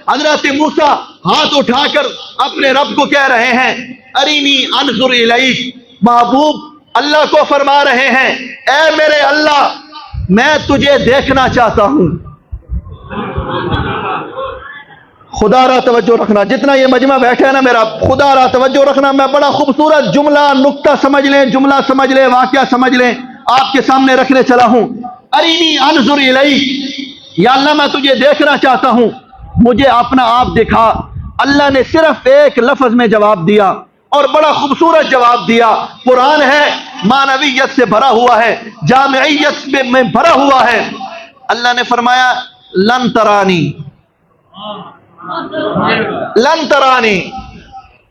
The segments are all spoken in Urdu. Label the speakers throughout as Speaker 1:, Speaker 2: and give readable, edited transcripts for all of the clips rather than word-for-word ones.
Speaker 1: حضرت موسیٰ ہاتھ اٹھا کر اپنے رب کو کہہ رہے ہیں ارینی انظر الیک، محبوب اللہ کو فرما رہے ہیں اے میرے اللہ میں تجھے دیکھنا چاہتا ہوں۔ خدا را توجہ رکھنا، جتنا یہ مجمع بیٹھے ہے نا میرا، خدا را توجہ رکھنا، میں بڑا خوبصورت جملہ نکتہ سمجھ لیں، جملہ سمجھ لیں، واقعہ سمجھ لیں، آپ کے سامنے رکھنے چلا ہوں۔ ارینی انظر الیک، یا اللہ میں تجھے دیکھنا چاہتا ہوں، مجھے اپنا آپ دکھا۔ اللہ نے صرف ایک لفظ میں جواب دیا اور بڑا خوبصورت جواب دیا۔ قرآن ہے معنویت سے بھرا ہوا ہے، جامعیت میں بھرا ہوا ہے۔ اللہ نے فرمایا لن ترانی، لن ترانی،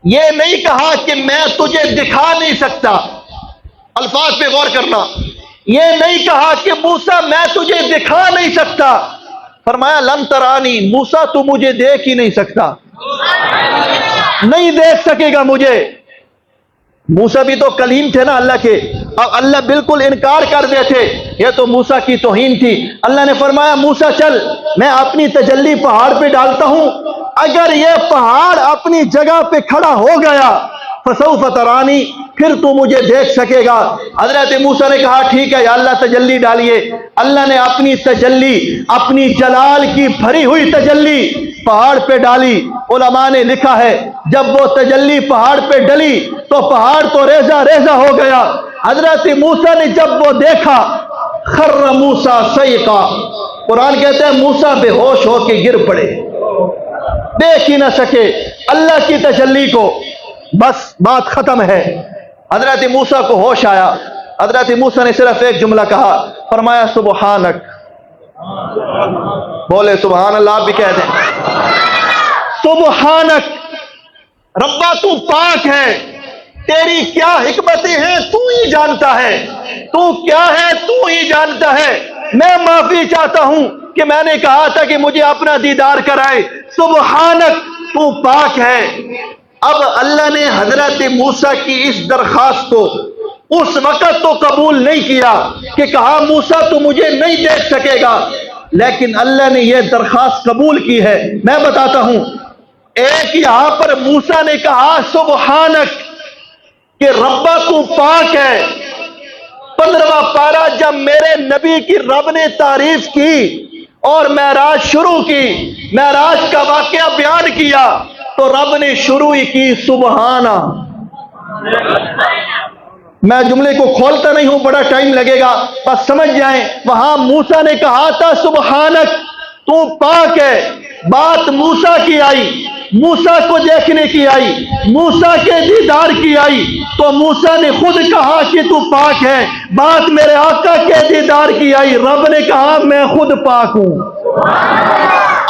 Speaker 1: یہ نہیں کہا کہ میں تجھے دکھا نہیں سکتا، الفاظ پہ غور کرنا، یہ نہیں کہا کہ موسیٰ میں تجھے دکھا نہیں سکتا، فرمایا لن ترانی، موسیٰ تو مجھے دیکھ ہی نہیں سکتا، نہیں دیکھ سکے گا مجھے۔ موسیٰ بھی تو کلیم تھے نا اللہ کے، اب اللہ بالکل انکار کر دے تھے، یہ تو موسیٰ کی توہین تھی۔ اللہ نے فرمایا موسیٰ چل، میں اپنی تجلی پہاڑ پہ ڈالتا ہوں، اگر یہ پہاڑ اپنی جگہ پہ کھڑا ہو گیا فسوف ترانی، پھر تو مجھے دیکھ سکے گا۔ حضرت موسیٰ نے کہا ٹھیک ہے یا اللہ تجلی ڈالیے۔ اللہ نے اپنی تجلی، اپنی جلال کی بھری ہوئی تجلی پہاڑ پہ ڈالی۔ علماء نے لکھا ہے جب وہ تجلی پہاڑ پہ ڈلی تو پہاڑ تو ریزہ ریزہ ہو گیا۔ حضرت موسیٰ نے جب وہ دیکھا خر موسیٰ صعقا، قرآن کہتے ہیں موسیٰ بے ہوش ہو کے گر پڑے، دیکھ ہی نہ سکے اللہ کی تجلی کو، بس بات ختم ہے۔ حضرت موسیٰ کو ہوش آیا، حضرت موسیٰ نے صرف ایک جملہ کہا، فرمایا سبحانک، بولے سبحان اللہ، آپ بھی کہہ دیں سبحانک، ربا تو پاک ہے، تیری کیا حکمتیں ہیں تو ہی جانتا ہے، تو کیا ہے تو ہی جانتا ہے۔ میں معافی چاہتا ہوں کہ میں نے کہا تھا کہ مجھے اپنا دیدار کرائے، سبحانک تو پاک ہے۔ اب اللہ نے حضرت موسیٰ کی اس درخواست کو اس وقت تو قبول نہیں کیا کہ کہا موسیٰ تو مجھے نہیں دیکھ سکے گا، لیکن اللہ نے یہ درخواست قبول کی ہے۔ میں بتاتا ہوں، ایک یہاں پر موسیٰ نے کہا سبحانک کہ ربا تو پاک ہے، 15واں پارہ جب میرے نبی کی رب نے تعریف کی اور معراج شروع کی، معراج کا واقعہ بیان کیا تو رب نے شروع ہی کی سبحانہ۔ میں جملے کو کھولتا نہیں ہوں، بڑا ٹائم لگے گا، بس سمجھ جائیں۔ وہاں موسیٰ نے کہا تھا سبحانک تو پاک ہے، بات موسیٰ کی آئی، موسیٰ کو دیکھنے کی آئی، موسیٰ کے دیدار کی آئی تو موسیٰ نے خود کہا کہ تو پاک ہے، بات میرے آقا کے دیدار کی آئی، رب نے کہا میں خود پاک ہوں۔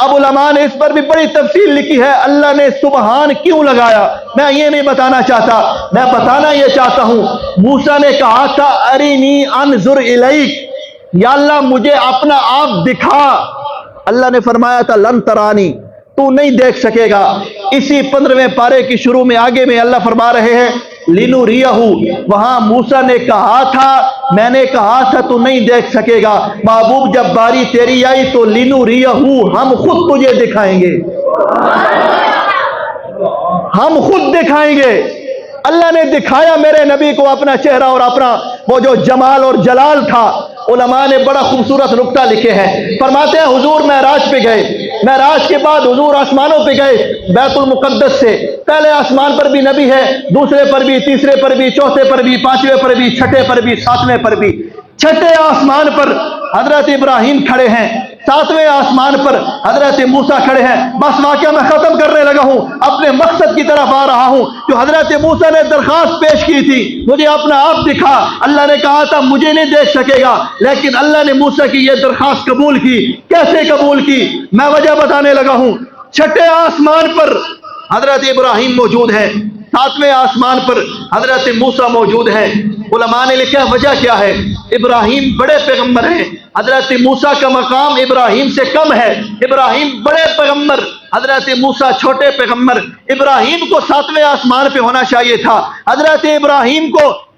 Speaker 1: اب علماء نے اس پر بھی بڑی تفصیل لکھی ہے، اللہ نے سبحان کیوں لگایا، میں یہ نہیں بتانا چاہتا، میں بتانا یہ چاہتا ہوں موسیٰ نے کہا تھا ارینی انظر الیک، یا اللہ مجھے اپنا آپ دکھا۔ اللہ نے فرمایا تھا لن ترانی، تو نہیں دیکھ سکے گا۔ اسی 15ویں پارے کی شروع میں آگے میں اللہ فرما رہے ہیں لِنُرِيَهُ، وہاں موسیٰ نے کہا تھا، میں نے کہا تھا تو نہیں دیکھ سکے گا، محبوب جب باری تیری آئی تو لِنُرِيَهُ، ہم خود تجھے دکھائیں گے، ہم خود دکھائیں گے۔ اللہ نے دکھایا میرے نبی کو اپنا چہرہ اور اپنا وہ جو جمال اور جلال تھا۔ علماء نے بڑا خوبصورت نکتہ لکھے ہیں، فرماتے ہیں حضور معراج پہ گئے، معراج کے بعد حضور آسمانوں پہ گئے، بیت المقدس سے پہلے آسمان پر بھی نبی ہے، دوسرے پر بھی، تیسرے پر بھی، چوتھے پر بھی، پانچویں پر بھی، چھٹے پر بھی، ساتویں پر بھی۔ چھٹے آسمان پر حضرت ابراہیم کھڑے ہیں، ساتویں آسمان پر حضرت موسیٰ کھڑے ہیں۔ بس واقعہ میں ختم کرنے لگا ہوں، اپنے مقصد کی طرف آ رہا ہوں۔ جو حضرت موسیٰ نے درخواست پیش کی تھی مجھے اپنا آپ دکھا، اللہ نے کہا تھا مجھے نہیں دیکھ سکے گا، لیکن اللہ نے موسیٰ کی یہ درخواست قبول کی۔ کیسے قبول کی میں وجہ بتانے لگا ہوں۔ چھٹے آسمان پر حضرت ابراہیم موجود ہے، ساتویں آسمان پر حضرت موسیٰ موجود ہے۔ علماء نے لکھا وجہ کیا ہے، ابراہیم بڑے پیغمبر ہیں، حضرت موسیٰ کا مقام ابراہیم سے کم ہے، ابراہیم بڑے پیغمبر، حضرت موسیٰ چھوٹے پیغمبر۔ ابراہیم کو ساتویں آسمان پہ ہونا چاہیے تھا، حضرت ابراہیم کو